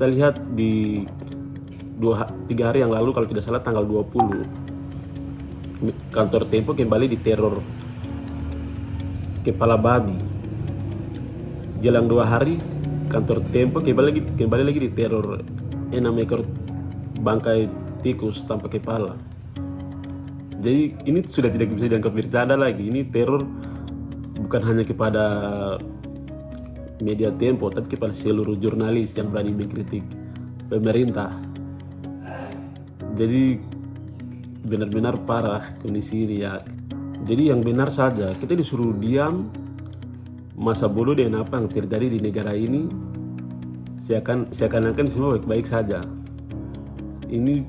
kita lihat di 3 hari yang lalu, kalau tidak salah tanggal 20, kantor Tempo kembali diteror kepala babi. Jelang 2 hari, kantor Tempo kembali lagi diteror 6 ekor bangkai tikus tanpa kepala. Jadi ini sudah tidak bisa dianggap bercanda lagi. Ini teror bukan hanya kepada media Tempo, tapi kepada seluruh jurnalis yang berani mengkritik pemerintah. Jadi benar-benar parah kondisi ini ya. Jadi yang benar saja, kita disuruh diam, masa bodoh dengan apa yang terjadi di negara ini, seakan-akan semua baik-baik saja. Ini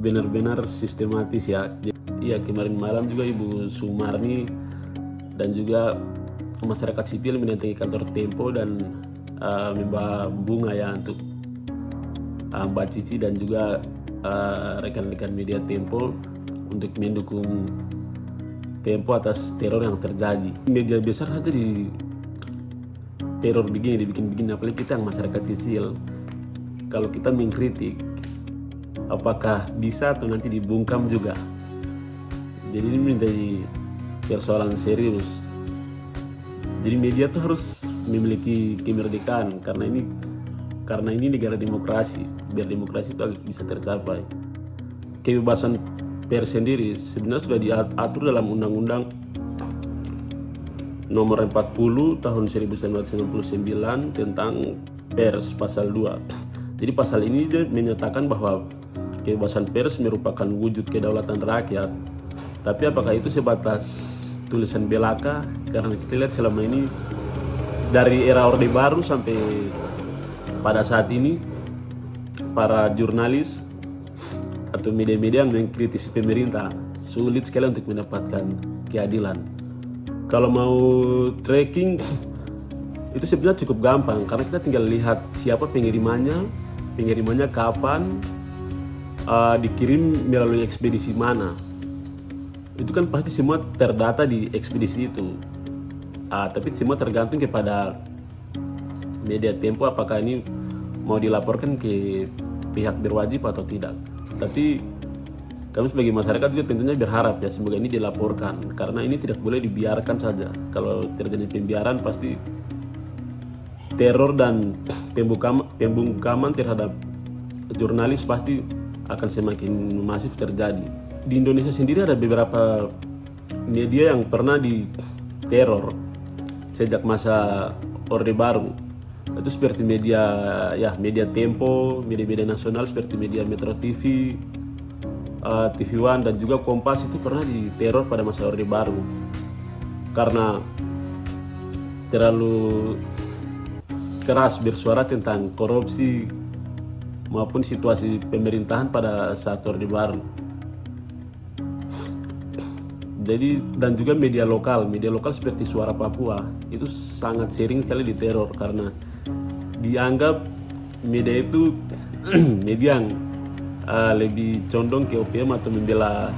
benar-benar sistematis ya. Iya, kemarin malam juga Ibu Sumarni dan juga masyarakat sipil mendatangi kantor Tempo dan membawa bunga ya untuk Mbak Cici dan juga rekan-rekan media Tempo untuk mendukung Tempo atas teror yang terjadi. Media besar saja di teror begini, dibikin-bikin, apalagi kita yang masyarakat kecil. Kalau kita mengkritik, apakah bisa atau nanti dibungkam juga? Jadi ini menjadi persoalan serius. Jadi media tuh harus memiliki kemerdekaan karena ini negara demokrasi. Biar demokrasi itu bisa tercapai. Kebebasan pers sendiri sebenarnya sudah diatur dalam Undang-Undang Nomor 40 Tahun 1999 tentang pers pasal 2. Jadi pasal ini menyatakan bahwa kebebasan pers merupakan wujud kedaulatan rakyat. Tapi apakah itu sebatas tulisan belaka? Karena kita lihat selama ini dari era Orde Baru sampai pada saat ini, para jurnalis atau media-media yang mengkritisi pemerintah sulit sekali untuk mendapatkan keadilan. Kalau mau tracking itu sebenarnya cukup gampang karena kita tinggal lihat siapa pengirimannya kapan, dikirim melalui ekspedisi mana. Itu kan pasti semua terdata di ekspedisi itu. Tapi semua tergantung kepada media Tempo apakah ini mau dilaporkan ke pihak berwajib atau tidak. Tapi kami sebagai masyarakat juga tentunya berharap ya semoga ini dilaporkan karena ini tidak boleh dibiarkan saja. Kalau terjadi pembiaran pasti teror dan pembungkaman terhadap jurnalis pasti akan semakin masif terjadi. Di Indonesia sendiri ada beberapa media yang pernah diteror sejak masa Orde Baru. Itu seperti media Tempo, media-media nasional seperti media Metro TV, TV One dan juga Kompas itu pernah diteror pada masa Orde Baru karena terlalu keras bersuara tentang korupsi maupun situasi pemerintahan pada saat Orde Baru. Jadi dan juga media lokal seperti Suara Papua itu sangat sering sekali diteror karena dianggap media itu media yang lebih condong ke OPM atau membela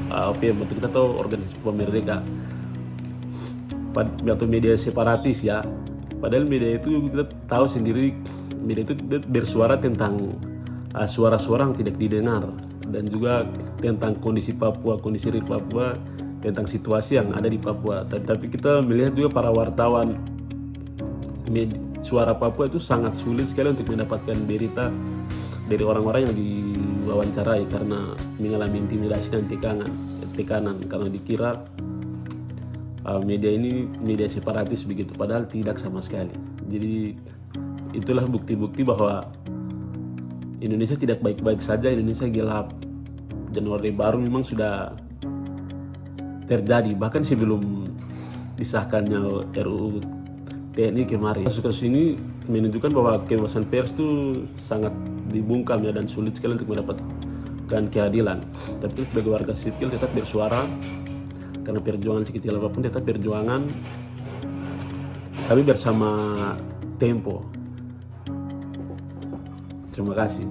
OPM atau kita tahu organisasi pemerintah atau media separatis ya. Padahal media itu kita tahu sendiri, media itu bersuara tentang suara-suara yang tidak didengar dan juga tentang kondisi Papua, kondisi real Papua, tentang situasi yang ada di Papua. Tapi kita melihat juga para wartawan Suara Papua itu sangat sulit sekali untuk mendapatkan berita dari orang-orang yang diwawancarai karena mengalami intimidasi dan tekanan karena dikira media ini media separatis begitu, padahal tidak sama sekali. Jadi itulah bukti-bukti bahwa Indonesia tidak baik-baik saja, Indonesia gelap. Dan Orde Baru memang sudah terjadi bahkan sebelum disahkannya RUU TNI kemarin. Kasus ini menunjukkan bahwa kebebasan pers itu sangat dibungkam ya dan sulit sekali untuk mendapatkan keadilan. Tapi sebagai warga sipil tetap bersuara karena perjuangan sekecil apapun tetap perjuangan. Kami bersama Tempo. Terima kasih.